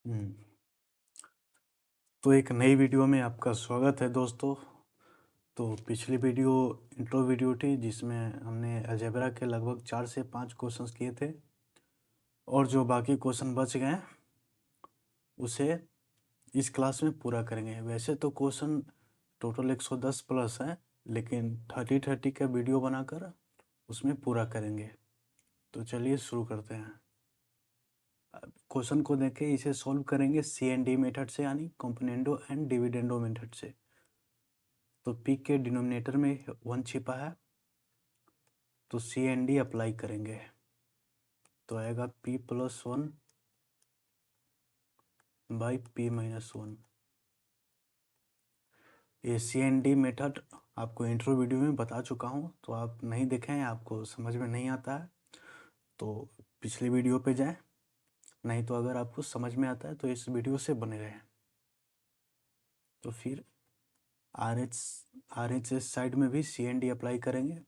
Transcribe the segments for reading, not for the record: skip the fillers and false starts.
हम्म, तो एक नई वीडियो में आपका स्वागत है दोस्तों। तो पिछली वीडियो इंट्रो वीडियो थी जिसमें हमने अलजेब्रा के लगभग 4 से 5 क्वेश्चंस किए थे और जो बाकी क्वेश्चन बच गए उसे इस क्लास में पूरा करेंगे। वैसे तो क्वेश्चन टोटल 110 प्लस है, लेकिन 30 का वीडियो बनाकर उसमें पूरा करेंगे। तो चलिए शुरू करते हैं। क्वेश्चन को देखें, इसे सॉल्व करेंगे CND मेथड से, यानी कंपोनेंडो एंड डिविडेंडो मेथड से। तो पी के डिनोमिनेटर में 1 छिपा है, तो CND अप्लाई करेंगे तो आएगा P+1 बाई P-1। ये CND मेथड आपको इंट्रो वीडियो में बता चुका हूँ, तो आप नहीं देखें, आपको समझ में नहीं आता है तो पिछली वीडियो पे जाएं, नहीं तो अगर आपको समझ में आता है तो इस वीडियो से बने रहें। तो फिर RHS साइड में भी CND अप्लाई करेंगे,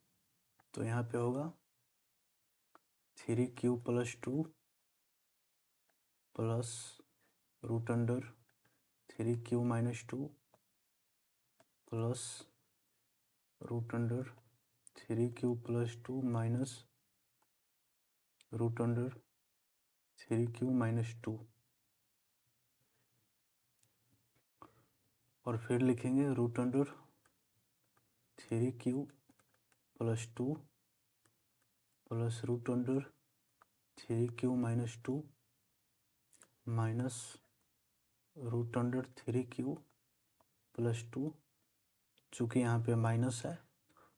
तो यहाँ पे होगा 3Q+2 plus root under 3Q-2 plus root under 3Q+2 minus root under 3Q-2, और फिर लिखेंगे root under 3Q+2 plus root under 3Q-2 minus root under 3Q+2। चूँकि यहाँ पे माइनस है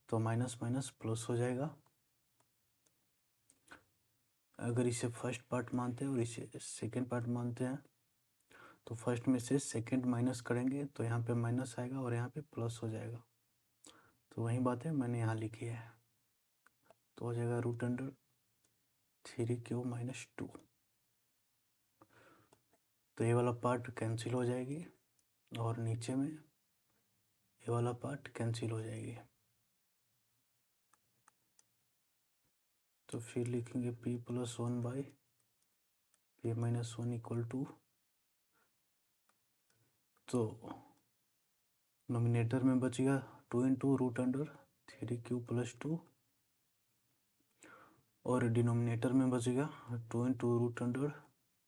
तो माइनस माइनस प्लस हो जाएगा। अगर इसे फर्स्ट पार्ट मानते हैं और इसे सेकेंड पार्ट मानते हैं तो फर्स्ट में से सेकेंड माइनस करेंगे तो यहाँ पे माइनस आएगा और यहाँ पे प्लस हो जाएगा। तो वही बात है मैंने यहाँ लिखी है, तो हो जाएगा रूट अंडर 3Q-2। तो ये वाला पार्ट कैंसिल हो जाएगी और नीचे में ये वाला पार्ट कैंसिल हो जाएगी। तो फिर लिखेंगे P+1 by P-1 equal to, तो नोमिनेटर में बच गया 2 इंटू रूट अंडर 3Q+2 और डिनोमिनेटर में बच गया 2 इंटू रूट अंडर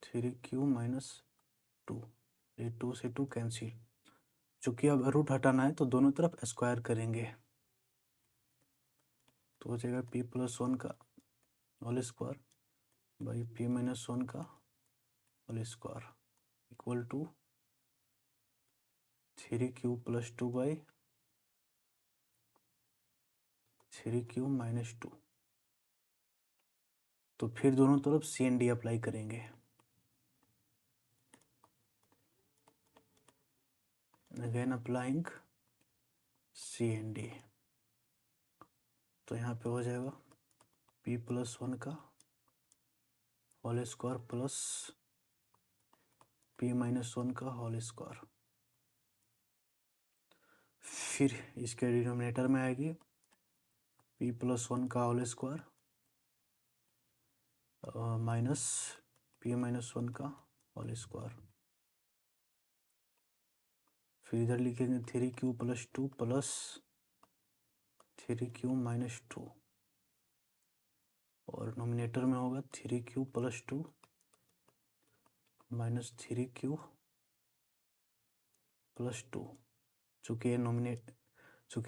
3Q-2। ये 2 से 2 कैंसिल। चूँकि अब रूट हटाना है तो दोनों तरफ स्क्वायर करेंगे, तो हो जाएगा P+1 का होल स्क्वायर बाई P-1 का whole square equal to 3Q+2 by 3Q-2। तो फिर दोनों तरफ CND अप्लाई करेंगे। अगेन अप्लाइंग CND, तो यहाँ पे हो जाएगा P+1 का होल स्क्वायर प्लस P-1 का होल स्क्वायर। फिर इसके डिनोमिनेटर में आएगी P+1 का होल स्क्वायर माइनस P-1 का होल स्क्वायर। फिर इधर लिखेंगे 3Q+2 प्लस 3Q-2 और नोमिनेटर में होगा 3Q+2 माइनस 3Q+2। चूँकि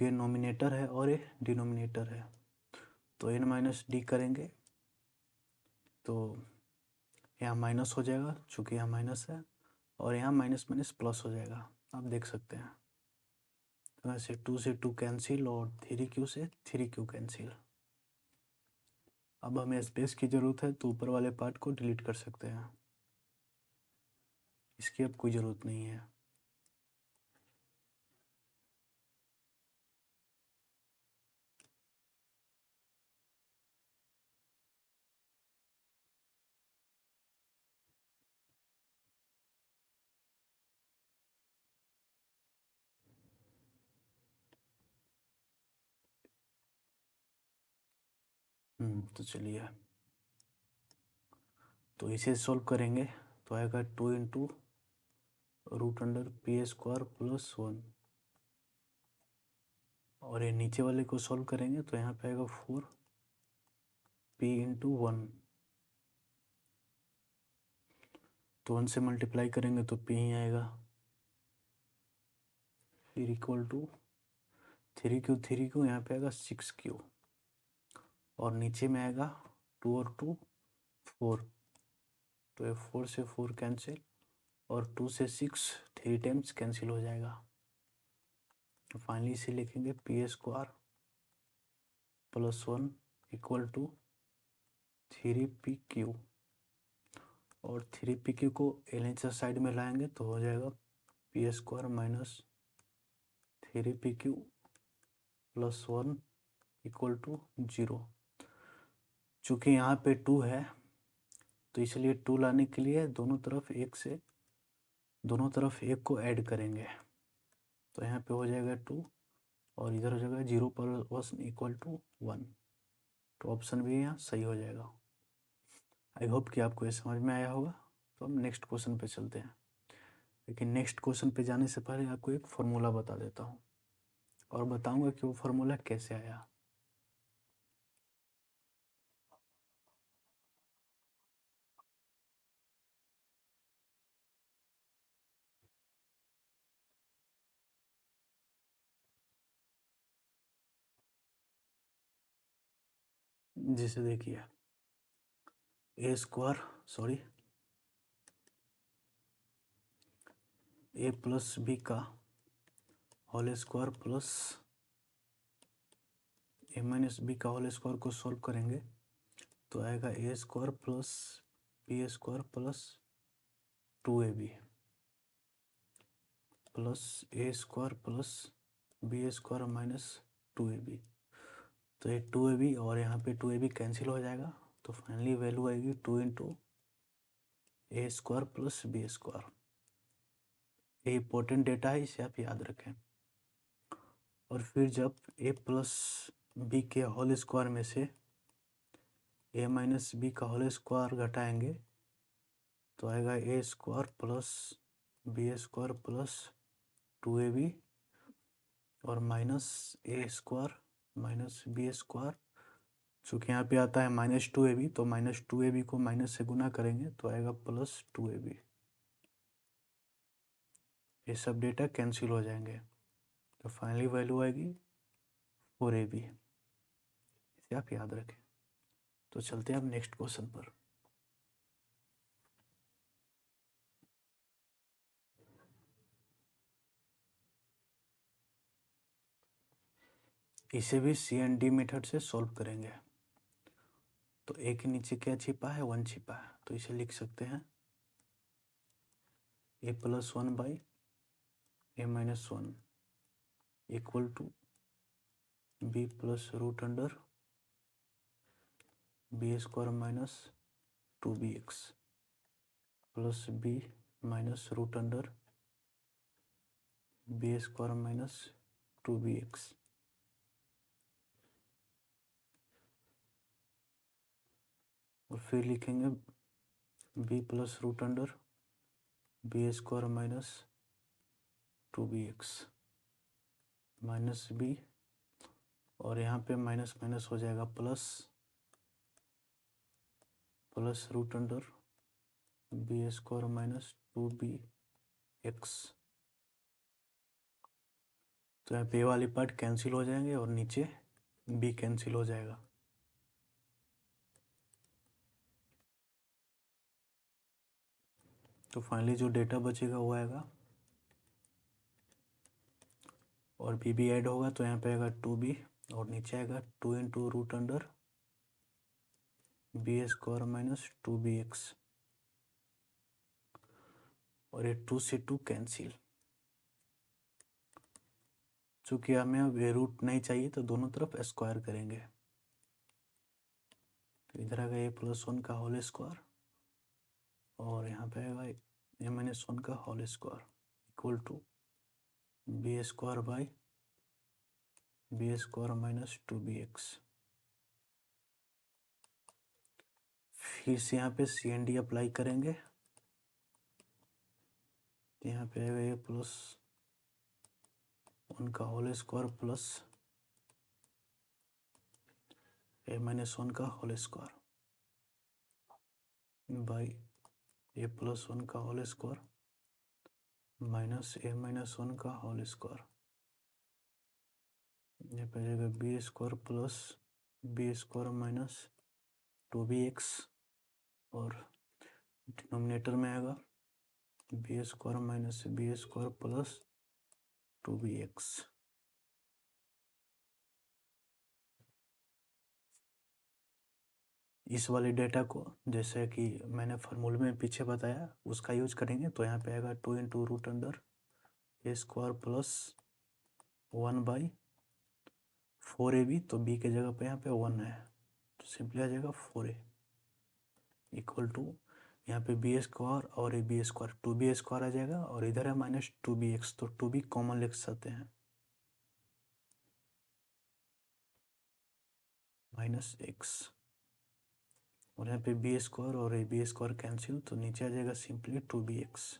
ये नोमिनेटर है और ये डिनोमिनेटर है तो n-d करेंगे तो यहाँ माइनस हो जाएगा, चूँकि यहाँ माइनस है, और यहाँ माइनस माइनस प्लस हो जाएगा, आप देख सकते हैं। तो ऐसे 2 से 2 कैंसिल और 3Q से 3Q कैंसिल। अब हमें स्पेस की ज़रूरत है तो ऊपर वाले पार्ट को डिलीट कर सकते हैं, इसकी अब कोई ज़रूरत नहीं है। तो चलिए, तो इसे सॉल्व करेंगे तो आएगा 2 into root under P square plus 1, और ये नीचे वाले को सॉल्व करेंगे तो यहाँ पे आएगा 4 पी इंटू 1, तो 1 से मल्टीप्लाई करेंगे तो पी ही आएगा, फिर इक्वल टू 3 यहाँ पे आएगा 6 और नीचे में आएगा 2 और 2 4, तो ये 4 से 4 कैंसिल और 2 से 6 3 टाइम्स कैंसिल हो जाएगा। तो फाइनली इसे लिखेंगे P square plus 1 equal to 3pq, और 3pq को LHS साइड में लाएंगे तो हो जाएगा P square minus 3pq plus 1 equal to 0। चूँकि यहाँ पे 2 है तो इसलिए 2 लाने के लिए दोनों तरफ एक को ऐड करेंगे, तो यहाँ पे हो जाएगा 2 और इधर हो जाएगा 0 प्लस 1 इक्वल टू 1, तो ऑप्शन भी यहाँ सही हो जाएगा। आई होप कि आपको ये समझ में आया होगा। तो हम नेक्स्ट क्वेश्चन पे चलते हैं, लेकिन नेक्स्ट क्वेश्चन पे जाने से पहले आपको एक फार्मूला बता देता हूँ और बताऊँगा कि वो फार्मूला कैसे आया। जिसे देखिए ए प्लस बी का whole square plus A minus B का होल स्क्वायर को सॉल्व करेंगे तो आएगा A square plus B square plus 2ab plus A square plus B square minus 2ab। तो ये 2ab और यहाँ पे 2ab कैंसिल हो जाएगा, तो फाइनली वैल्यू आएगी 2 into A square plus B square. ये इंपॉर्टेंट डेटा है, इसे आप याद रखें। और फिर जब ए प्लस बी के होल स्क्वायर में से ए माइनस बी का होल स्क्वायर घटाएंगे तो आएगा A square plus B square plus 2ab और minus A square minus B square. चूँकि यहाँ पे आता है -2ab, तो -2ab को माइनस से गुना करेंगे तो आएगा प्लस 2ab। ये सब डेटा कैंसिल हो जाएंगे, तो फाइनली वैल्यू आएगी 4ab। इसे आप याद रखें। तो चलते हैं अब नेक्स्ट क्वेश्चन पर। इसे भी CND मेथड से सॉल्व करेंगे। तो ए के नीचे क्या छिपा है, 1 छिपा है, तो इसे लिख सकते हैं a plus 1 by a minus 1 equal to b plus root under B square minus 2bx plus b minus root under B square minus 2bx। और फिर लिखेंगे b plus root under B square minus 2bx minus b, और यहाँ पे minus minus हो जाएगा plus plus root under B square minus 2bx। तो यहाँ पे ए वाली पार्ट कैंसिल हो जाएंगे और नीचे b कैंसिल हो जाएगा। तो फाइनली जो डेटा बचेगा वो आएगा, और b भी ऐड होगा तो यहाँ पे आएगा 2b और नीचे आएगा 2 into root under B square minus 2bx, और ये 2 से 2 कैंसिल। चूँकि हमें अब रूट नहीं चाहिए तो दोनों तरफ स्क्वायर करेंगे, तो इधर आएगा ए प्लस 1 का होल स्क्वायर और यहाँ पे आएगा ए माइनस 1 का whole square equal to B square by B square minus 2bx। फिर से यहाँ पे CND अप्लाई करेंगे तो यहाँ पे आएगा ए प्लस 1 का whole square plus A minus 1 का whole square by A plus 1 का whole square minus A minus 1 का होल स्क्वायर। यहाँ पे आ जाएगा B square plus B square minus 2bx और डिनोमिनेटर में आएगा B square minus B square plus 2bx। इस वाले डेटा को जैसे कि मैंने फार्मूले में पीछे बताया उसका यूज करेंगे। तो यहाँ पे आएगा 2 इंटू रूट अंडर ए स्क्वायर प्लस 1/4ab। तो b के जगह पे यहाँ पे 1 है तो सिंपली आ जाएगा 4a इक्वल टू यहाँ पे बी स्क्वायर और A B square 2b square आ जाएगा और इधर है माइनस 2bx तो 2b कॉमन लिख सकते हैं माइनस x और यहाँ पे बी स्क्वायर और ए बी स्क्वायर कैंसिल तो नीचे आ जाएगा सिंपली 2bx।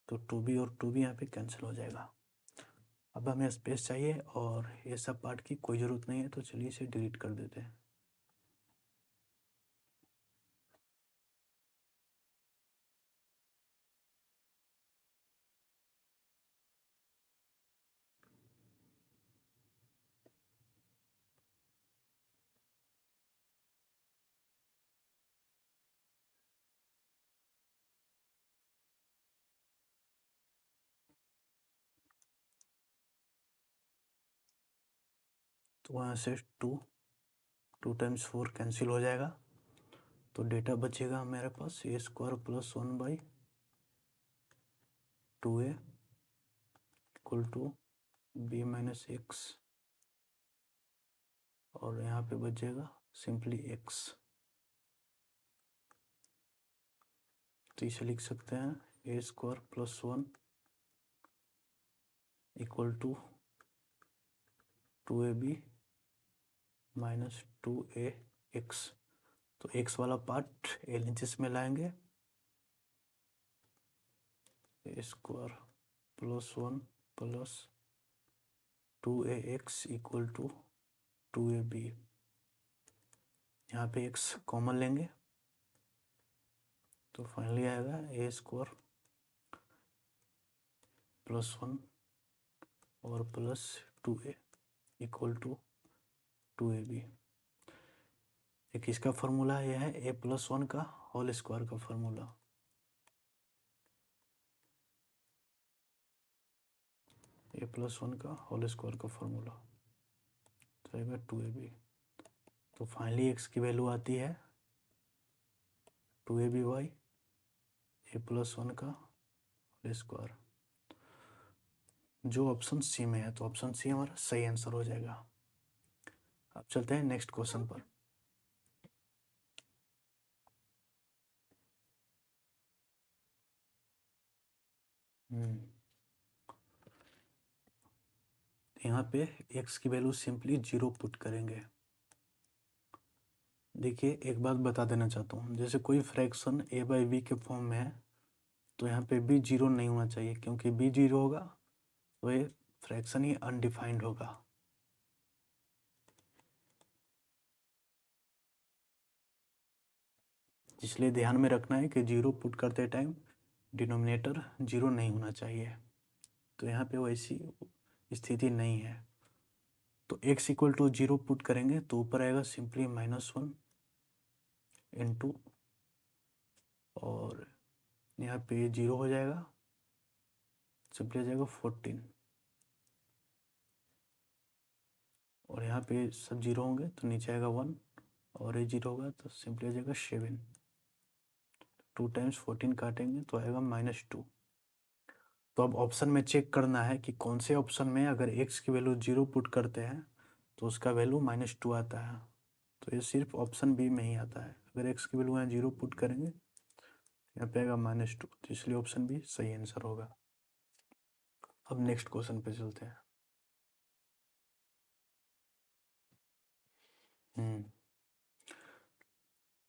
तो 2b और 2b यहाँ पे कैंसिल हो जाएगा। अब हमें स्पेस चाहिए और ये सब पार्ट की कोई ज़रूरत नहीं है तो चलिए इसे डिलीट कर देते हैं। तो वहाँ से 2 टाइम्स 4 कैंसिल हो जाएगा तो डेटा बचेगा मेरे पास A square plus 1/2a equal to B minus X और यहाँ पे बचेगा सिंपली x। तो इसे लिख सकते हैं A square plus 1 equal to 2ab minus 2ax। तो x वाला पार्ट LHS में लाएंगे A square plus 1 plus 2ax equal to 2ab। यहाँ पे x कॉमन लेंगे तो फाइनली आएगा ए स्क्वायर प्लस 1 और plus 2a equal to 2ab। एक इसका फॉर्मूला यह है ए प्लस 1 का होल स्क्वायर का फॉर्मूला। ए प्लस 1 का होल स्क्वायर का फॉर्मूला तो आएगा 2ab। तो फाइनली x की वैल्यू आती है 2ab बाई ए प्लस 1 का होल स्क्वायर जो ऑप्शन सी में है। तो ऑप्शन सी हमारा सही आंसर हो जाएगा। अब चलते हैं नेक्स्ट क्वेश्चन पर। यहाँ पे x की वैल्यू सिंपली 0 पुट करेंगे। देखिए एक बात बता देना चाहता हूँ, जैसे कोई फ्रैक्शन a/b के फॉर्म में है तो यहाँ पे b 0 नहीं होना चाहिए क्योंकि b 0 होगा तो ये फ्रैक्शन ही अनडिफाइंड होगा। इसलिए ध्यान में रखना है कि 0 पुट करते टाइम डिनोमिनेटर 0 नहीं होना चाहिए। तो यहाँ पे वैसी स्थिति नहीं है तो x इक्वल टू 0 पुट करेंगे तो ऊपर आएगा सिंपली -1 इंटू और यहाँ पे 0 हो जाएगा सिंपली आ जाएगा 14 और यहाँ पे सब 0 होंगे तो नीचे आएगा 1 और ये 0 होगा तो सिंपली आ जाएगा 7। 2 टाइम्स 14 काटेंगे तो आएगा -2। तो अब ऑप्शन में चेक करना है कि कौन से ऑप्शन में अगर x की वैल्यू 0 पुट करते हैं तो उसका वैल्यू -2 आता है। तो ये सिर्फ ऑप्शन बी में ही आता है। अगर x की वैल्यू यहाँ 0 पुट करेंगे यहाँ पे आएगा -2 तो इसलिए ऑप्शन बी सही आंसर होगा। अब नेक्स्ट क्वेश्चन पे चलते हैं।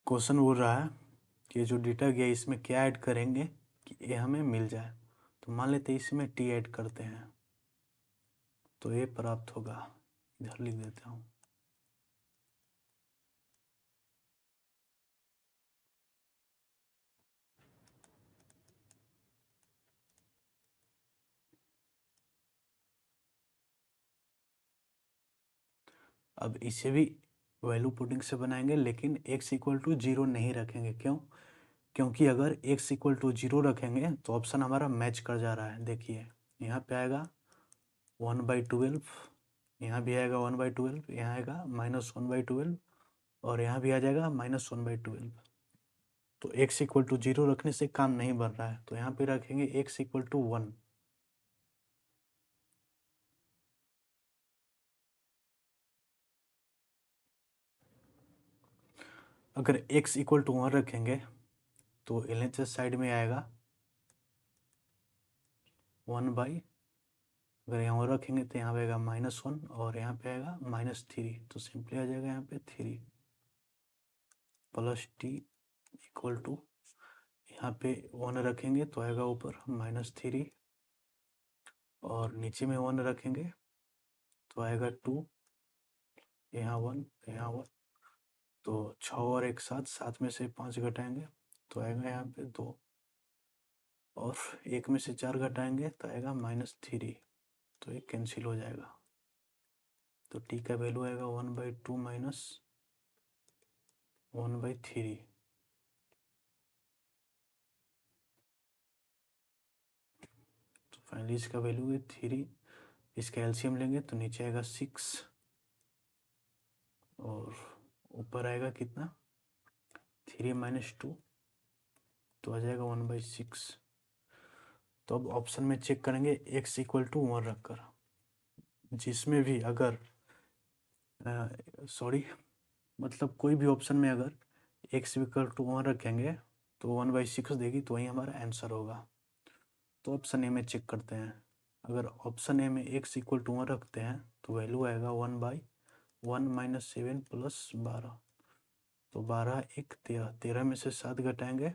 क्वेश्चन बोल रहा है कि जो डेटा गया इसमें क्या ऐड करेंगे कि ये हमें मिल जाए। तो मान लेते हैं इसमें टी ऐड करते हैं तो ए प्राप्त होगा। इधर लिख देता हूँ। अब इसे भी वैल्यू पुटिंग से बनाएंगे, लेकिन x इक्वल टू 0 नहीं रखेंगे। क्यों? क्योंकि अगर x इक्वल टू 0 रखेंगे तो ऑप्शन हमारा मैच कर जा रहा है। देखिए यहाँ पे आएगा 1/12, यहाँ भी आएगा 1/12, यहाँ आएगा -1/12 और यहाँ भी आ जाएगा -1/12। तो x इक्वल टू 0 रखने से काम नहीं बन रहा है, तो यहाँ पे रखेंगे x इक्वल टू 1। अगर x इक्वल टू 1 रखेंगे तो LHS साइड में आएगा 1/, अगर यहाँ और रखेंगे तो यहाँ पे आएगा -1 और यहाँ पे आएगा -3, तो सिंपली आ जाएगा यहाँ पे 3 प्लस t इक्वल टू, यहाँ पे 1 रखेंगे तो आएगा ऊपर -3 और नीचे में 1 रखेंगे तो आएगा 2, यहाँ 1, यहाँ 1, तो 6 और एक साथ, 7 में से 5 घटाएंगे तो आएगा यहाँ पे 2 और 1 में से 4 घटाएंगे तो आएगा -3, तो ये कैंसिल हो जाएगा। तो t का वैल्यू आएगा 1/2 माइनस 1/3। तो फाइनली इसका वैल्यू है 3। इसका एलसीएम लेंगे तो नीचे आएगा 6 और ऊपर आएगा कितना 3 - 2, तो आ जाएगा 1/6। तो अब ऑप्शन में चेक करेंगे x इक्वल टू 1 रखकर, जिसमें भी अगर सॉरी मतलब कोई भी ऑप्शन में अगर x इक्वल टू 1 रखेंगे तो 1/6 देगी, तो वही हमारा आंसर होगा। तो ऑप्शन ए में चेक करते हैं। अगर ऑप्शन ए में x इक्वल टू 1 रखते हैं तो वैल्यू आएगा 1/1 - 7 + 12, तो 12 1 13, 13 में से 7 घटाएंगे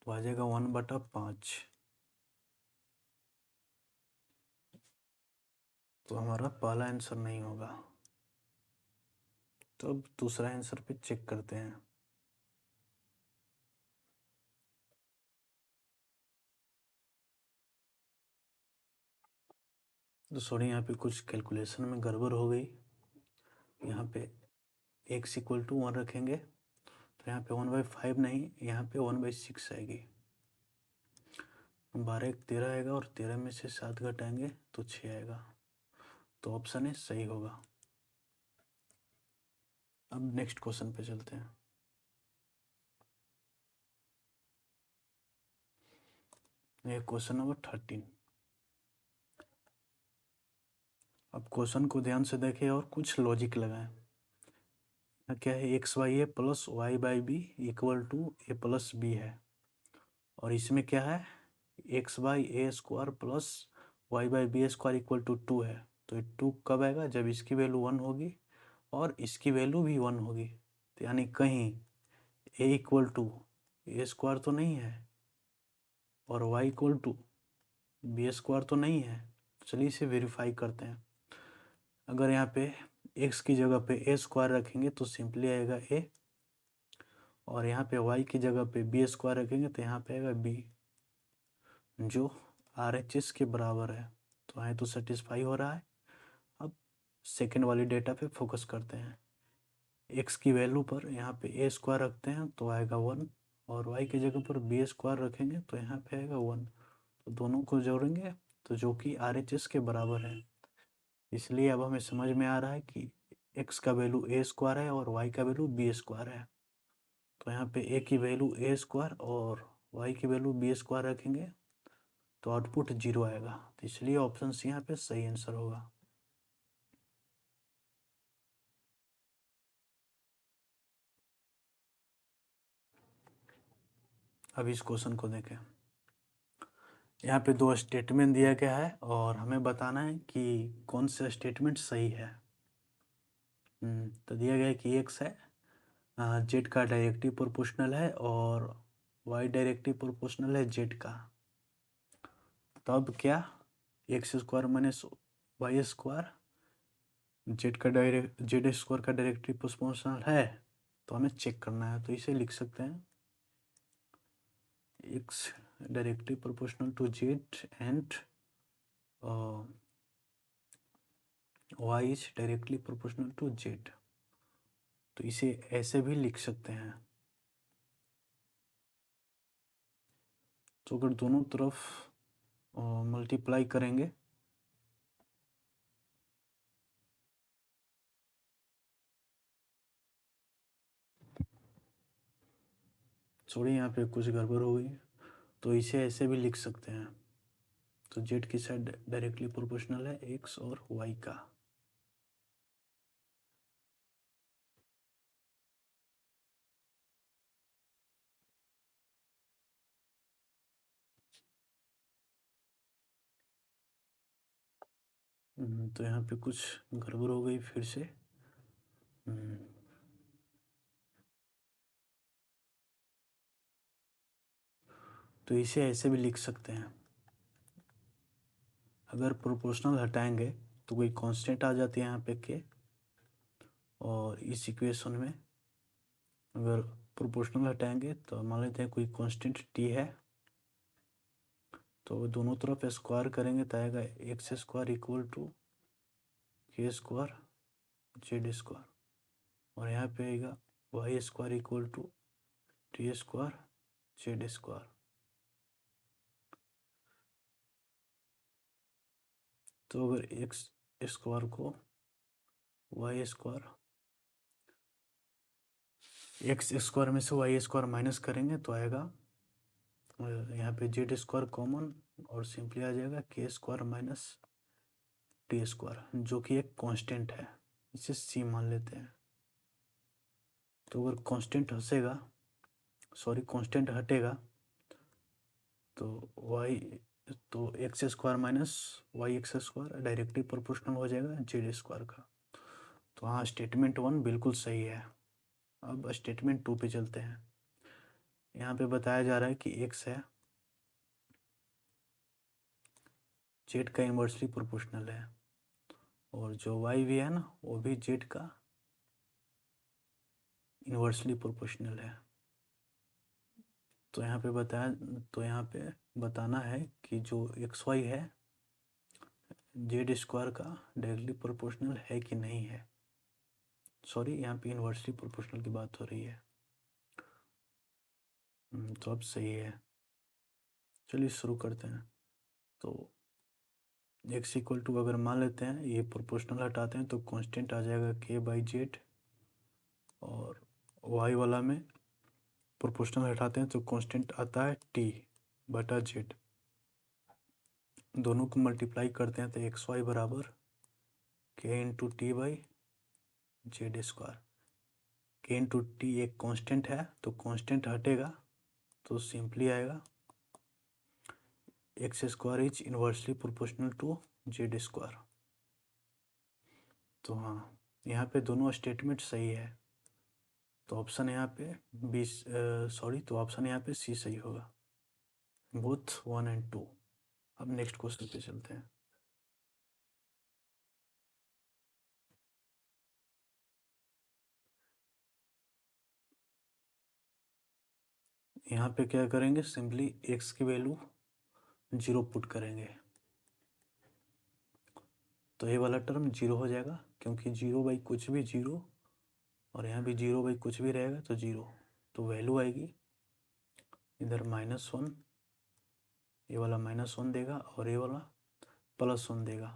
तो आ जाएगा 1/5, तो हमारा पहला आंसर नहीं होगा। तो अब दूसरा आंसर पे चेक करते हैं। तो सॉरी, यहाँ पे कुछ कैलकुलेशन में गड़बड़ हो गई। यहाँ पे x इक्वल टू 1 रखेंगे तो यहाँ पे 1/5 नहीं, यहाँ पे 1/6 आएगी। 12 1 13 आएगा और 13 में से 7 घटाएंगे तो 6 आएगा, तो ऑप्शन ए सही होगा। अब नेक्स्ट क्वेश्चन पे चलते हैं। ये क्वेश्चन नंबर 13। अब क्वेश्चन को ध्यान से देखें और कुछ लॉजिक लगाएं। क्या है, XYA + Y/B equal to A + B है, और इसमें क्या है x/a² + y/b² इक्वल टू 2 है। तो ये 2 कब आएगा, जब इसकी वैल्यू 1 होगी और इसकी वैल्यू भी 1 होगी। तो यानी कहीं a इक्वल टू a² तो नहीं है और y इक्वल टू b² तो नहीं है। चलिए इसे वेरीफाई करते हैं। अगर यहाँ पे x की जगह पे a² रखेंगे तो सिंपली आएगा a, और यहाँ पे y की जगह पे b² रखेंगे तो यहाँ पे आएगा b, जो RHS के बराबर है। तो यहाँ तो सेटिस्फाई हो रहा है। अब सेकेंड वाली डेटा पे फोकस करते हैं। x की वैल्यू पर यहाँ पे a² रखते हैं तो आएगा 1, और y की जगह पर b² रखेंगे तो यहाँ पे आएगा 1। तो दोनों को जोड़ेंगे तो जो कि RHS के बराबर है। इसलिए अब हमें समझ में आ रहा है कि x का वैल्यू a² है और y का वैल्यू b² है। तो यहाँ पे a की वैल्यू a² और y की वैल्यू b² रखेंगे तो आउटपुट 0 आएगा। तो इसलिए ऑप्शन सी यहाँ पे सही आंसर होगा। अब इस क्वेश्चन को देखें। यहाँ पे 2 स्टेटमेंट दिया गया है और हमें बताना है कि कौन सा स्टेटमेंट सही है। तो दिया गया है कि x है, z का डायरेक्टिव प्रोपोर्शनल है और y डायरेक्टिव प्रोपोर्शनल है z का। तब क्या X square minus Y square Z square का डायरेक्टली प्रोपोर्शनल है, तो हमें चेक करना है। तो इसे लिख सकते हैं X directly proportional to Z and Y is directly proportional to Z. तो इसे ऐसे भी लिख सकते हैं। तो अगर दोनों तरफ मल्टीप्लाई करेंगे सॉरी यहाँ पे कुछ गड़बड़ हो गई, तो इसे ऐसे भी लिख सकते हैं। तो जेड की साइड डायरेक्टली प्रोपोर्शनल है एक्स और वाई का। तो यहाँ पे कुछ गड़बड़ हो गई फिर से। तो इसे ऐसे भी लिख सकते हैं। अगर प्रोपोर्शनल हटाएंगे तो कोई कांस्टेंट आ जाती है यहाँ पे के, और इस इक्वेशन में अगर प्रोपोर्शनल हटाएंगे तो मान लेते हैं कोई कांस्टेंट टी है, तो दोनों तरफ स्क्वायर करेंगे तो आएगा X square equal to K square Z square, और यहाँ पे आएगा Y square equal to T square Z square. तो अगर एक्स स्क्वायर को वाई स्क्वायर एक्स स्क्वायर में से वाई स्क्वायर माइनस करेंगे तो आएगा यहाँ पे जेड स्क्वायर कॉमन, और सिंपली आ जाएगा के स्क्वायर माइनस टी स्क्वायर, जो कि एक कांस्टेंट है, इसे सी मान लेते हैं। तो अगर कांस्टेंट हंसेगा सॉरी कांस्टेंट हटेगा तो वाई तो X square minus Y X square directly proportional हो जाएगा जेड स्क्वायर का। तो हाँ स्टेटमेंट 1 बिल्कुल सही है। अब स्टेटमेंट 2 पे चलते हैं। यहाँ पे बताया जा रहा है कि एक्स है जेड का इन्वर्सली प्रोपोर्शनल है, और जो वाई भी है ना वो भी जेड का इन्वर्सली प्रोपोर्शनल है। तो यहाँ पे बताना है कि जो एक्स वाई है जेड स्क्वायर का डायरेक्टली प्रोपोर्शनल है कि नहीं है। सॉरी यहाँ पे इन्वर्सली प्रोपोर्शनल की बात हो रही है। तो अब सही है। चलिए शुरू करते हैं। तो एक्स इक्वल टू अगर मान लेते हैं ये प्रोपोर्शनल हटाते हैं तो कांस्टेंट आ जाएगा के बाई जेड, और वाई वाला में प्रोपोर्शनल हटाते हैं तो कांस्टेंट आता है टी बटा जेड। दोनों को मल्टीप्लाई करते हैं तो एक्स वाई बराबर K into T by Z square. K into T एक कांस्टेंट है तो कांस्टेंट हटेगा तो सिंपली आएगा X square is inversely proportional to Z square. तो हाँ यहाँ पे दोनों स्टेटमेंट सही है, तो ऑप्शन यहाँ पे तो ऑप्शन यहाँ पे सी सही होगा, बोथ 1 एंड 2। अब नेक्स्ट क्वेश्चन पे चलते हैं। यहाँ पे क्या करेंगे सिंपली एक्स की वैल्यू 0 पुट करेंगे, तो ये वाला टर्म 0 हो जाएगा, क्योंकि 0 बाई कुछ भी 0, और यहाँ भी 0 बाई कुछ भी रहेगा तो 0। तो वैल्यू आएगी इधर -1, ये वाला -1 देगा और ये वाला +1 देगा,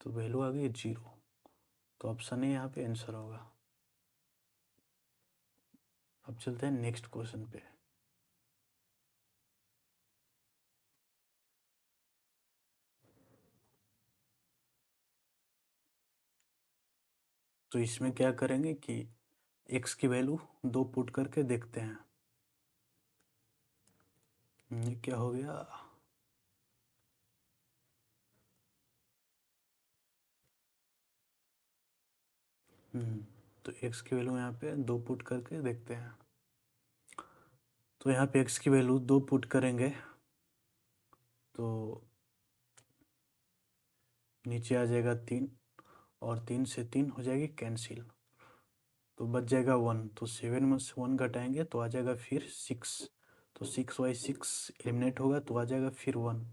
तो वैल्यू आ गई 0। तो ऑप्शन ए यहाँ पे आंसर होगा। अब चलते हैं नेक्स्ट क्वेश्चन पे। तो इसमें क्या करेंगे कि x की वैल्यू 2 पुट करके देखते हैं। ये क्या हो गया, तो x की वैल्यू यहाँ पे 2 पुट करके देखते हैं। तो यहाँ पे x की वैल्यू 2 पुट करेंगे नीचे आ जाएगा 3 और 3 से 3 हो जाएगी कैंसिल, तो बच जाएगा 1। तो 7 में से 1 घटाएंगे तो आ जाएगा फिर 6, तो 6/6 एलिमिनेट होगा तो आ जाएगा फिर 1।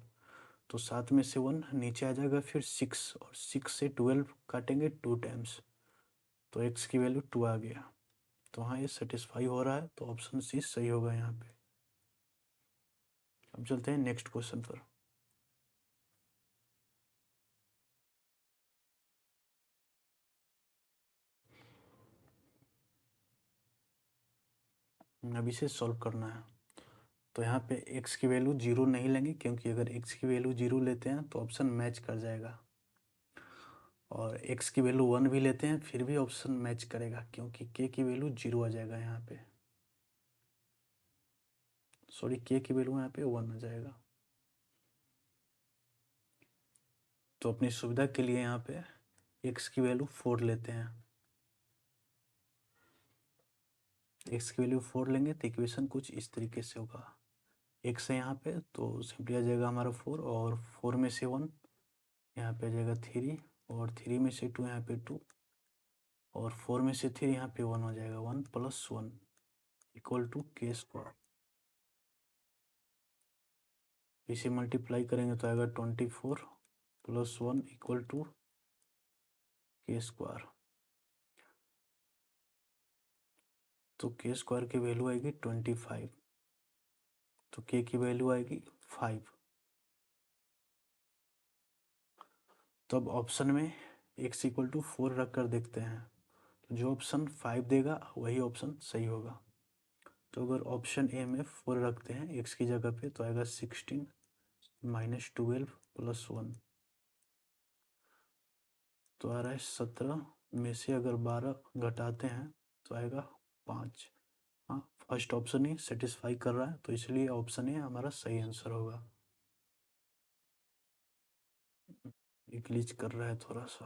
तो 7 में से 1 नीचे आ जाएगा फिर 6, और 6 से 12 काटेंगे 2 टाइम्स, तो x की वैल्यू 2 आ गया। तो हाँ ये सेटिस्फाई हो रहा है, तो ऑप्शन सी सही होगा यहाँ पे। अब चलते हैं नेक्स्ट क्वेश्चन पर। अब इसे सॉल्व करना है। तो यहाँ पे x की वैल्यू 0 नहीं लेंगे, क्योंकि अगर x की वैल्यू 0 लेते हैं तो ऑप्शन मैच कर जाएगा, और x की वैल्यू 1 भी लेते हैं फिर भी ऑप्शन मैच करेगा, क्योंकि k की वैल्यू 0 आ जाएगा यहाँ पे, सॉरी k की वैल्यू यहाँ पे 1 आ जाएगा। तो अपनी सुविधा के लिए यहाँ पे x की वैल्यू 4 लेते हैं। x की वैल्यू 4 लेंगे तो इक्वेशन कुछ इस तरीके से होगा, x है यहाँ पे तो सिंपली आ जाएगा हमारा 4, और 4 में से 1 यहाँ पे आ जाएगा 3, और 3 में से 2 यहाँ पे 2, और 4 में से 3 यहाँ पे 1 हो जाएगा, 1 + 1 इक्वल टू k²। इसे मल्टीप्लाई करेंगे तो आएगा 24 + 1 इक्वल टू k²। तो k² की वैल्यू आएगी 25, तो k की वैल्यू आएगी 5। तो अब ऑप्शन में x = 4 रख कर देखते हैं, तो जो ऑप्शन 5 देगा वही ऑप्शन सही होगा। तो अगर ऑप्शन ए में 4 रखते हैं x की जगह पे तो आएगा 16 - 12 + 1, तो आ रहा है 17 में से अगर 12 घटाते हैं तो आएगा 5। हाँ फर्स्ट ऑप्शन ही सेटिस्फाई कर रहा है, तो इसलिए ऑप्शन ए हमारा सही आंसर होगा। ग्लिच कर रहा है थोड़ा सा।